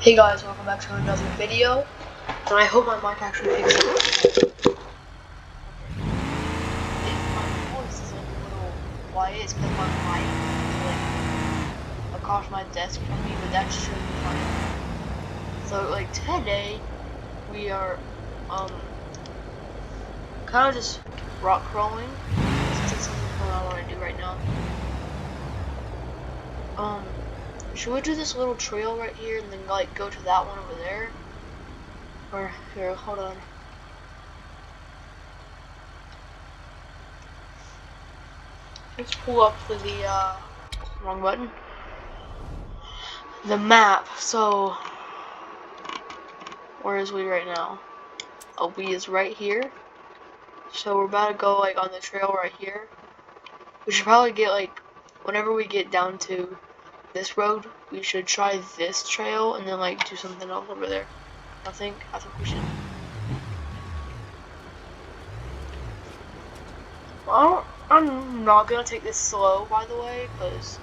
Hey guys, welcome back to another video, and I hope my mic actually picks up. Okay. If my voice is like a little quiet, it's because my mic is like across my desk from me, but that should be fine. So like today, we are kind of just rock crawling, since it's something that I want to do right now. Should we do this little trail right here and then like go to that one over there? Or here, hold on. Let's pull up for the wrong button. The map. So where is we right now? Oh, we is right here. So we're about to go like on the trail right here. We should probably get like whenever we get down to this road, we should try this trail and then like do something else over there. I think we should. Well, I'm not gonna take this slow, by the way, because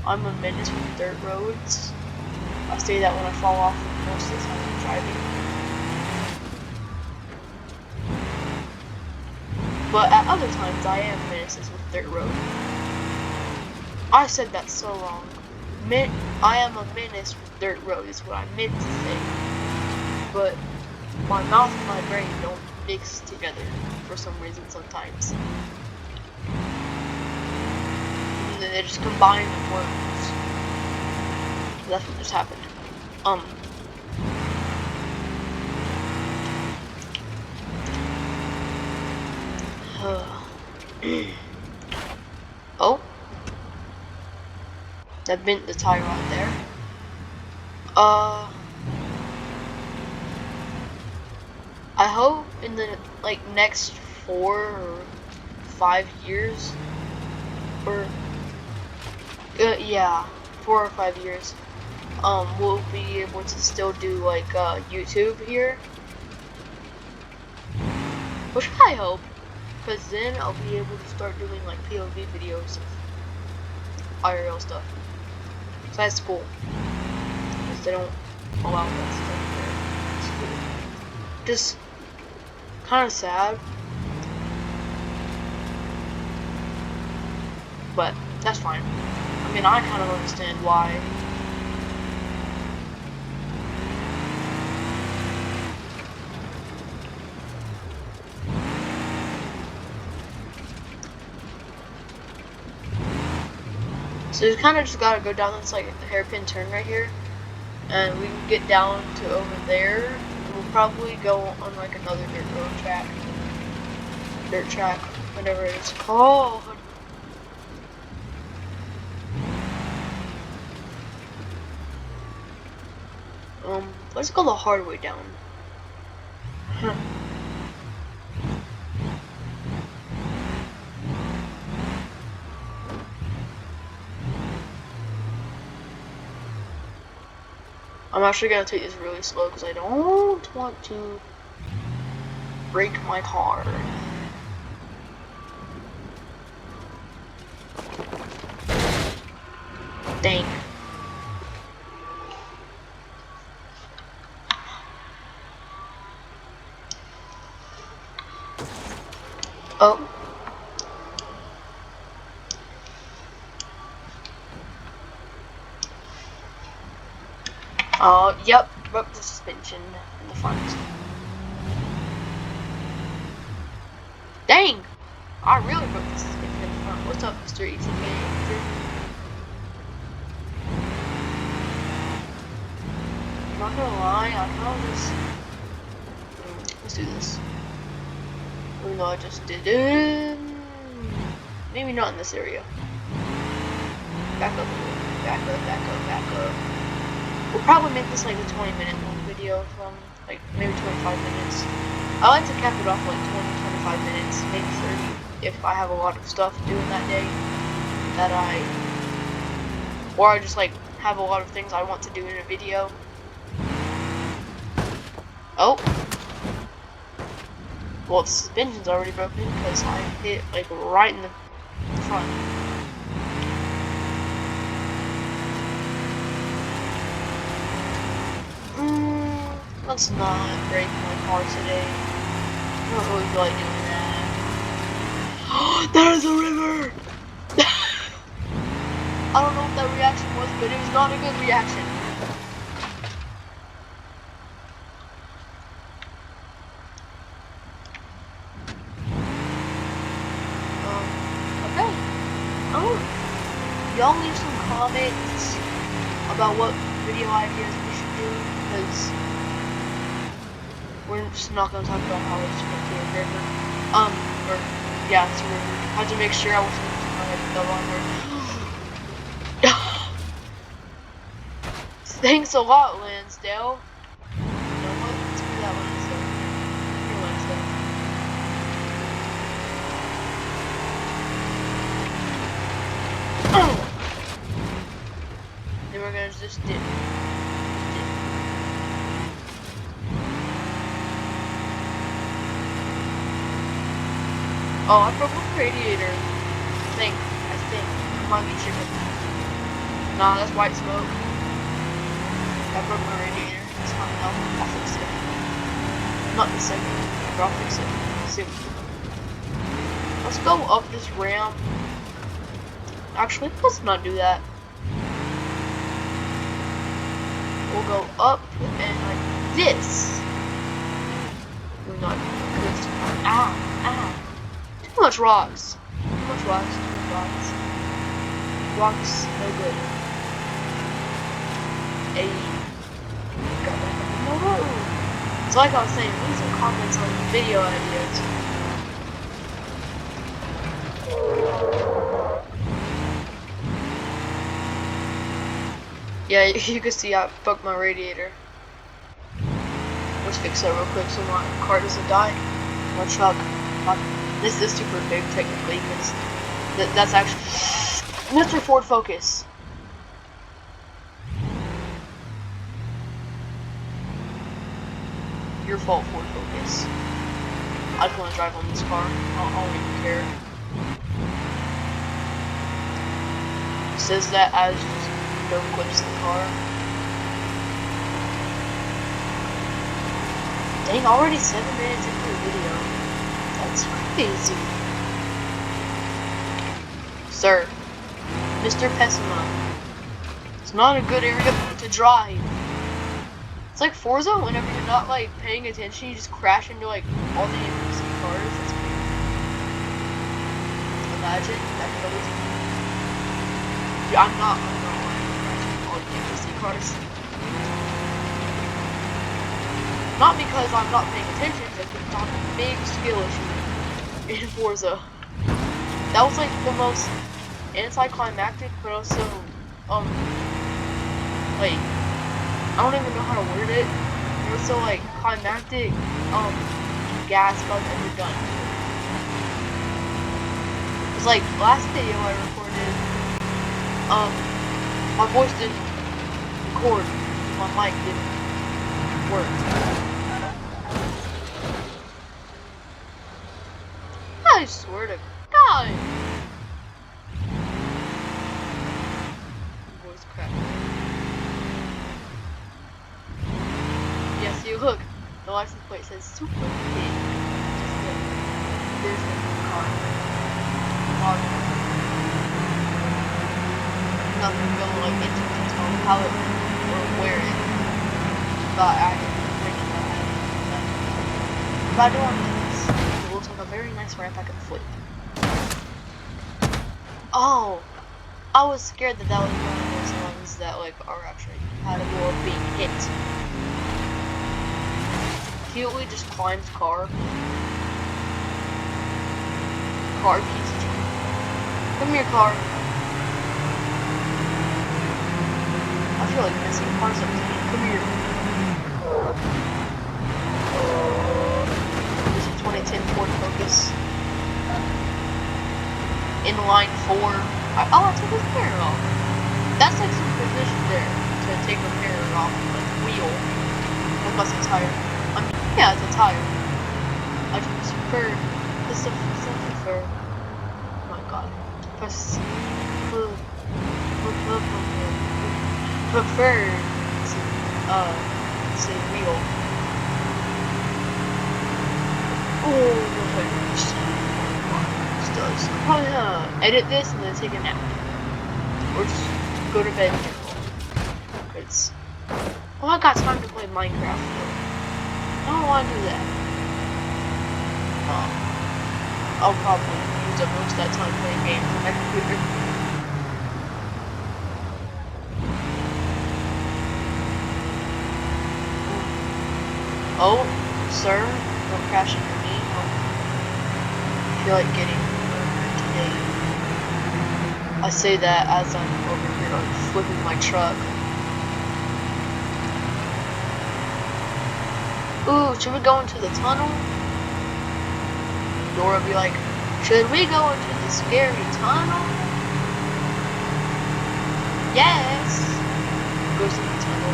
I'm a menace with dirt roads. I say that when I fall off most of the time I'm driving. But at other times I am menaces with dirt road. I said that so wrong. I am a menace with dirt road is what I meant to say. But my mouth and my brain don't mix together for some reason sometimes. And then they just combine in words. That's what just happened. Oh, that bent the tire right there. I hope in the like next 4 or 5 years, or yeah, 4 or 5 years, we'll be able to still do like YouTube here, which I hope. Because then I'll be able to start doing like POV videos of IRL stuff. So that's cool. Because they don't allow that stuff there. It's cool. Just kind of sad. But that's fine. I mean, I kind of understand why. So you kind of just gotta go down this like hairpin turn right here, and we can get down to over there. We'll probably go on like another dirt track, whatever it's called. Let's go the hard way down. I'm actually gonna take this really slow because I don't want to break my car. Dang. Oh. Yep, broke the suspension in the front. Dang! I really broke the suspension in the front. What's up, Mr. ETK? I'm not gonna lie, I kind of just... Let's do this. Even though I just did it. Maybe not in this area. Back up a little. Back up, back up, back up. We'll probably make this like a 20-minute long video from like maybe 25 minutes. I like to cap it off like 20-25 minutes, maybe 30 if I have a lot of stuff doing that day or I just like have a lot of things I want to do in a video. Oh. Well, the suspension's already broken because I hit like right in the front. Let's not break my car today. I don't really feel like doing that. That is a river! I don't know what that reaction was, but it was not a good reaction. Okay. Y'all leave some comments about what video ideas we should do, because we're just not gonna talk about how it's going to a river. Yeah, it's a river. I had to make sure I wasn't using my head the wrong word. Thanks a lot, Lansdale. You know what? Let's do that Lansdale. Here, Lansdale. Then we're gonna just dip. Oh, I broke my radiator. I think. It might be chicken. Nah, that's white smoke. I broke my radiator. It's not enough. I'll fix it. Not the second, but I'll fix it soon. Let's go up this ramp. Actually, let's not do that. We'll go up and like this. We're not good. Ah. Too much rocks. Rocks, no good. It's like I was saying, leave some comments on video ideas. Yeah, you can see I broke my radiator. Let's fix that real quick so my car doesn't die. My truck. This is super big technically, because that's actually Mr. Ford Focus. Your fault, Ford Focus. I just want to drive on this car. I don't even care. It says that as just no clips the car. Dang, already 7 minutes into the video. That's crazy. Sir, Mr. Pessima, it's not a good area to drive. It's like Forza, whenever you're not like paying attention, you just crash into like all the NPC cars. That's crazy. Imagine that could always be. Yeah, I'm not crashing all the NPC cars. Not because I'm not paying attention, just because it's a big skill issue in Forza. That was like the most anticlimactic, but also like, I don't even know how to word it. It was so like climactic, gas bug ever done. It's like last video I recorded, my voice didn't record, my mic didn't work. I swear to God. Voice crack. Yes, you look. The license plate says super big. There's the car. I'm not gonna go like into detail on how it or where it. But I can break that. If I do on this, it looks like a very nice ramp I can flip. Oh, I was scared that that was one of those ones that like are actually compatible with being hit. Cutely just climbs car. Car piece of shit. Come here, car. I feel like messing cars up to me. Come here. This is 2010 Ford Focus. In line 4. Oh, I took his mirror off. That's like some precision there to take a mirror off the wheel. Unless it's a tire. I mean, yeah, it's a tire. I just prefer. Prefer. Oh my god. Prefer to say wheel. Oh, 100%. This does. I'm probably gonna edit this and then take a nap. Or just go to bed in general. It's, well, I got time to play Minecraft though. I don't want to do that. I'll probably use up most of that time playing games on my computer. Oh, sir, don't crash into me. I feel like getting murdered today. I say that as I'm over here like, flipping my truck. Ooh, should we go into the tunnel? Dora be like, should we go into the scary tunnel? Yes. Goes in the tunnel.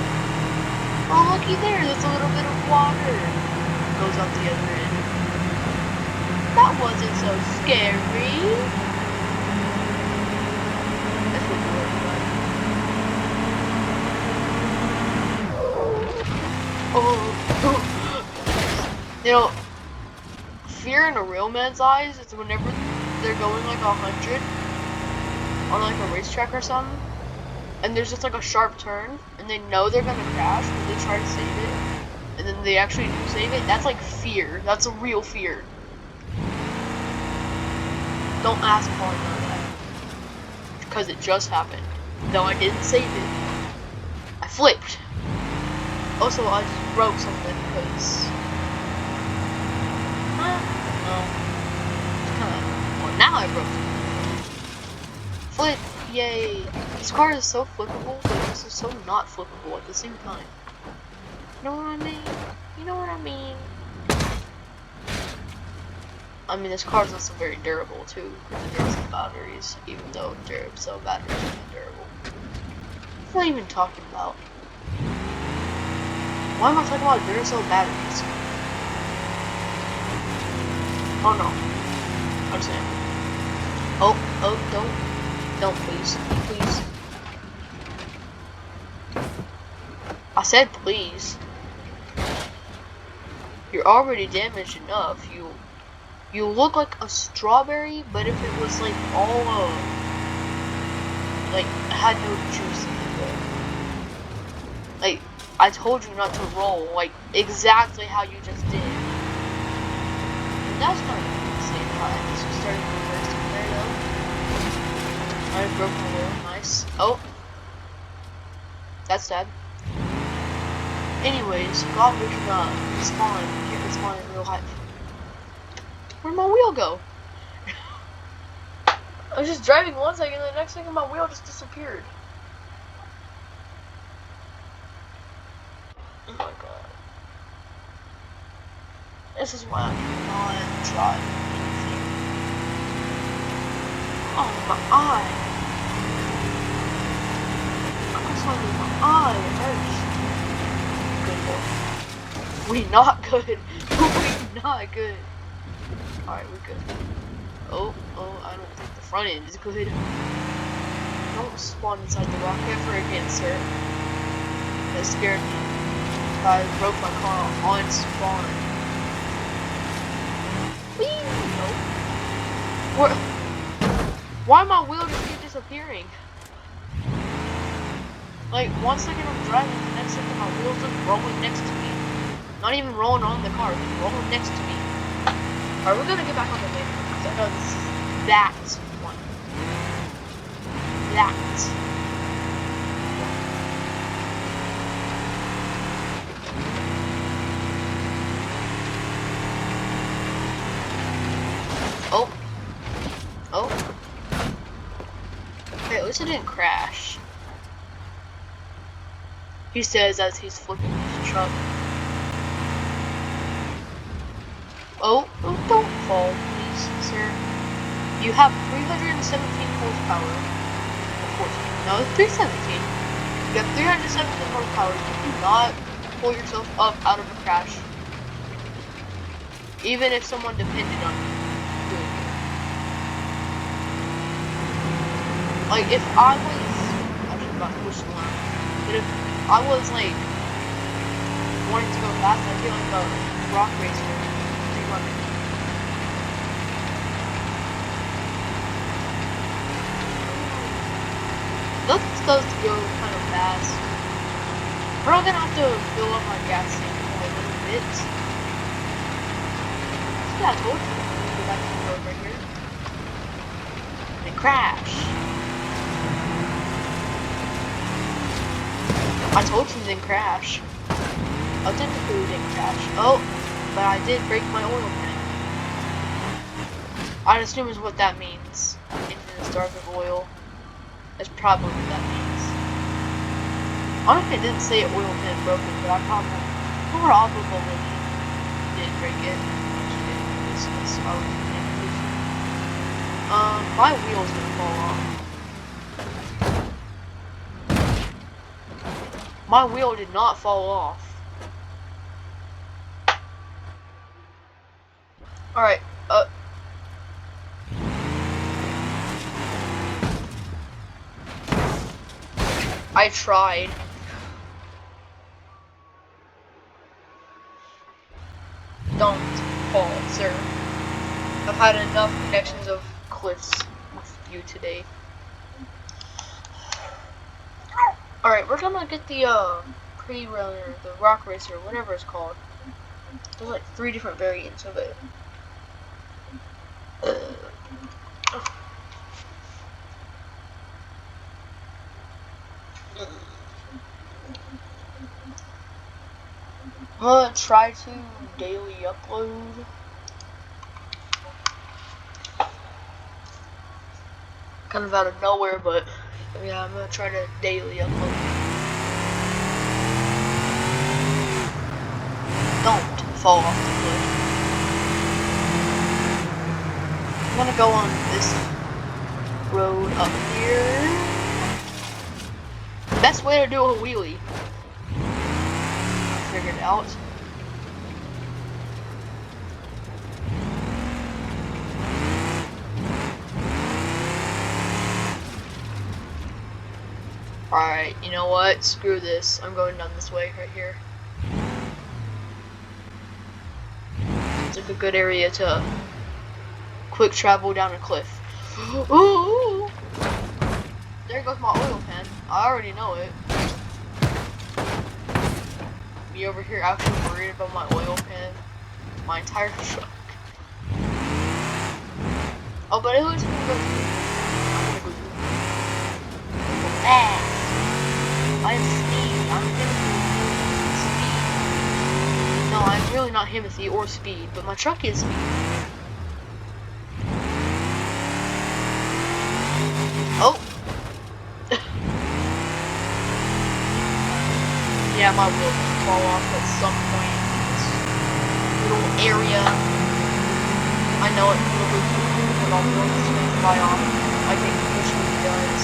Oh, looky there, there's a little bit of water. Goes out the other end. That wasn't so scary. That's what we're like. Oh. You know, fear in a real man's eyes is whenever they're going like 100 on like a racetrack or something, and there's just like a sharp turn, and they know they're gonna crash, but they try to save it, and then they actually do save it. That's like fear. That's a real fear. Don't ask how I know that, because it just happened. Though I didn't save it, I flipped. Also, I just broke something because. Well, now I broke it. Flip! Yay! This car is so flippable, but this is so not flippable at the same time. You know what I mean? You know what I mean? I mean, this car is also very durable too, because it has batteries, even though Duracell batteries are durable. What am I even talking about? Why am I talking about Duracell batteries? Oh no. I'm saying. Oh, don't please. Please. I said please. You're already damaged enough. You look like a strawberry, but if it was like all like had no juice in it. Like I told you not to roll, like exactly how you just did. And that's kind of insane how I just started reversing there though. I broke my wheel, nice. Oh. That's sad. Anyways, glad we can respawn. Can't respawn in real life. Where'd my wheel go? I was just driving one second, and the next second my wheel just disappeared. Oh my god. This is why I cannot drive anything. Oh, my eye. I'm sorry, my eye hurts. Good boy. We not good. We not good. Alright, we're good. Oh, I don't think the front end is good. Don't spawn inside the rock ever again, sir. That scared me. I broke my car on spawn. Whee! Nope. Why my wheel just keep disappearing? Like, one second I'm driving, the next second my wheel's just rolling next to me. Not even rolling on the car, just rolling next to me. Alright, we're gonna get back on the later, because I know this is that one. That. Oh. Oh. Okay, at least it didn't crash. He says as he's flipping his truck. Oh, don't fall, please, sir. You have 317 horsepower. Or 14. No, it's 317. You have 317 horsepower. You cannot pull yourself up out of a crash. Even if someone depended on you doing it. Like, if I was... I should about to push the line. But if I was, like, wanting to go fast, I feel like a rock racer. does go kind of fast. We're not gonna have to fill up my gas tank for a little bit. Yeah, I told you. Go back to the road right here. And crash. I told you then crash. Oh, technically we didn't crash. Oh, but I did break my oil tank. I'd assume is what that means. Engine is dark of oil. That's probably what that means. Honestly, I didn't say oil pan broken, but I probably did break it. My wheel's gonna fall off. My wheel did not fall off. Alright, I tried. Don't fall, sir. I've had enough connections of cliffs with you today. Alright, we're gonna get the pre-runner, the rock racer, whatever it's called. There's like 3 different variants of it. I'm gonna try to daily upload. Kind of out of nowhere, but yeah, I'm gonna try to daily upload. Don't fall off the cliff. I'm gonna go on this road up here. Best way to do a wheelie. I figured it out. Alright, you know what? Screw this. I'm going down this way right here. It's like a good area to quick travel down a cliff. Ooh! There goes my oil pan. I already know it. Me over here actually worried about my oil pan. My entire truck. Oh, but it looks gonna go through. Fast. I'm Steve. I'm Timothy. Speed. No, I'm really not Timothy or Speed, but my truck is Speed. Oh. Yeah, my wheel will fall off at some point in this little area. I know it will, but I'll be just gonna fly off. I think it usually does.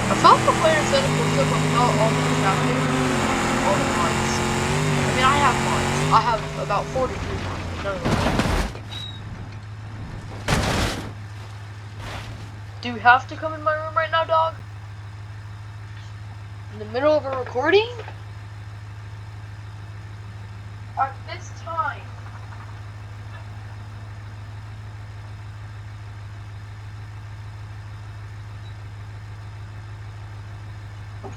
I felt the player said it was up without all the traffic, all the mods. I mean, I have mods. I have about 43 mods, but none of them. Do you have to come in my room right now, dog? In the middle of a recording? At this time. I'm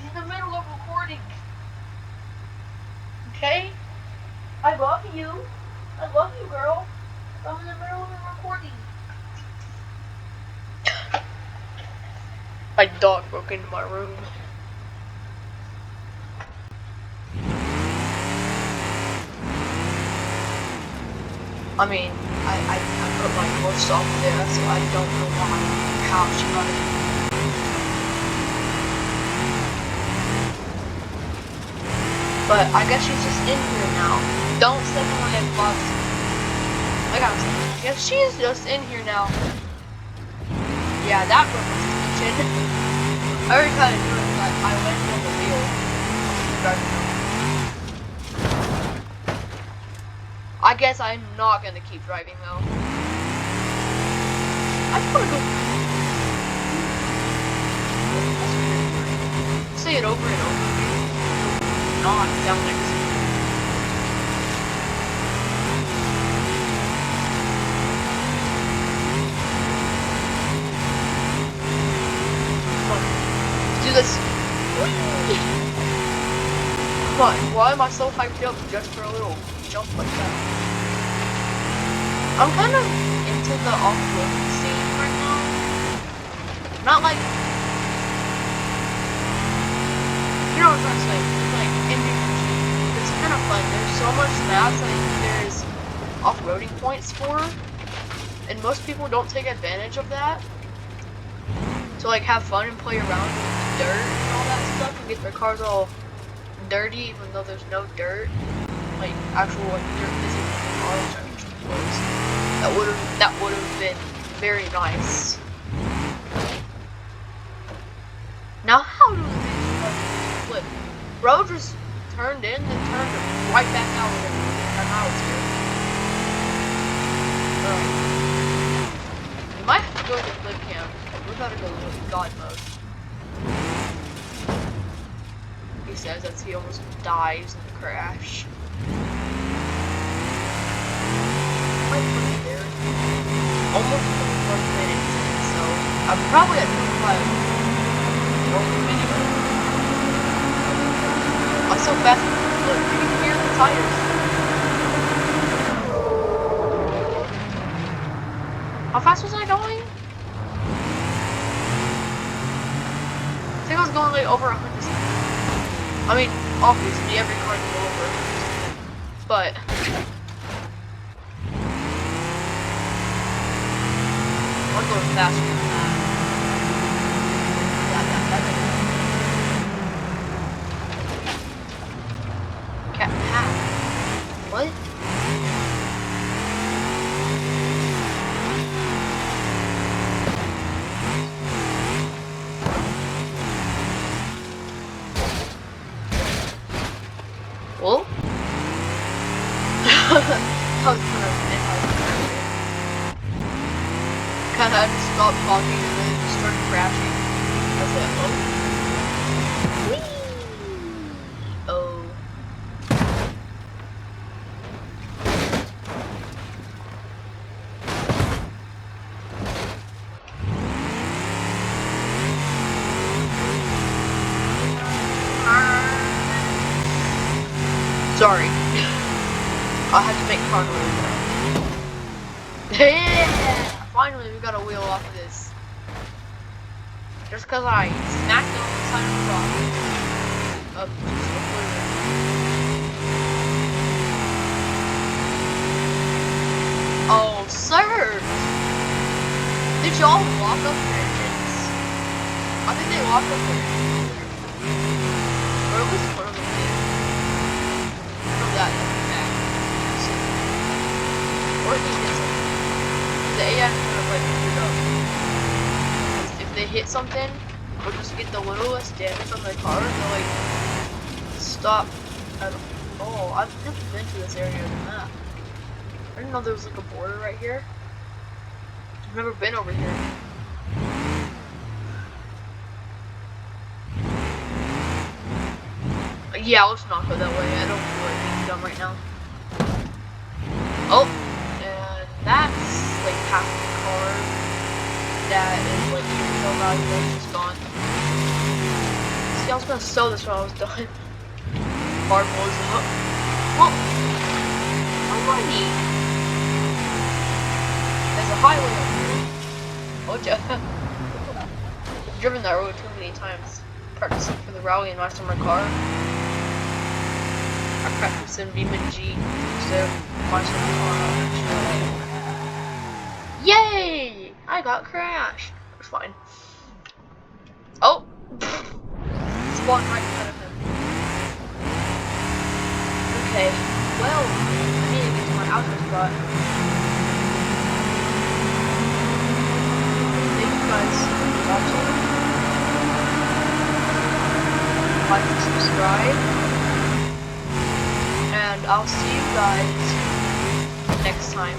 in the middle of recording. Okay? I love you. I love you, girl. I'm in the middle of a recording. My dog broke into my room. I mean, I put my horse off there, so I don't know how she got it. But I guess she's just in here now. Don't step on my box. I got something. I guess she's just in here now. Yeah, that broke my suspension. I already kind of knew it, but I went on the wheel. I guess I'm not gonna keep driving though. I just wanna go. Say it over and over again. Not down next to me. do this. Come on, why am I so hyped up just for a little jump like that? I'm kind of into the off-roading scene right now. Not like, you know what I'm trying to say, like indie. It's kind of fun. There's so much maps that there's off-roading points for, and most people don't take advantage of that. To like have fun and play around with dirt and all that stuff and get their cars all dirty even though there's no dirt. Like actual like dirt missing from the car, which I mean was. That would have been very nice. Now how do these flip? Bro just turned in and turned right back out with everything. And now it's here. We might have to go to the flip cam. We gotta go to God mode. He says as he almost dies in the crash. Quite funny there. Almost 21 minutes in, so I'm probably at 25 video. I'm so fast. Look, you can hear the tires. How fast was I going? I think I was going like over 100 seconds. I mean, obviously every car can go over 100 seconds, but I'm going faster than that. Cat hat. What? Well, I was kind of just stopped talking and then just started crashing. I was like, oh. Whee! Oh. Sorry. I had to make fun of it. Yeah! Finally, we got a wheel off of this. Just because I smacked it on the side of the rock. Oh, sir! Did y'all lock up your engines? I think they locked up their engines. Or at least one of them did. That back. Or he hit something. The AI is gonna like shoot up. If they hit something, or just get the littlest damage on their car, they'll like stop at all. I've never been to this area of the map. I didn't know there was like a border right here. I've never been over here. Yeah, let's not go that way. I don't feel like being dumb right now. Oh, and that's like half the car that is like so valuable, it's just gone. See, I was gonna sell this when I was done. Car blows up. Well, alrighty. There's a highway over here. Oh, I've driven that road too many times. Practicing for the rally and master my car. I practiced in BeamNG instead of watching the car actually. Yay! I got crashed. It's fine. Oh! Spawned right in front of him. Okay, well, I need to get to my outro spot. Thank you guys for watching. Like and subscribe. And I'll see you guys next time.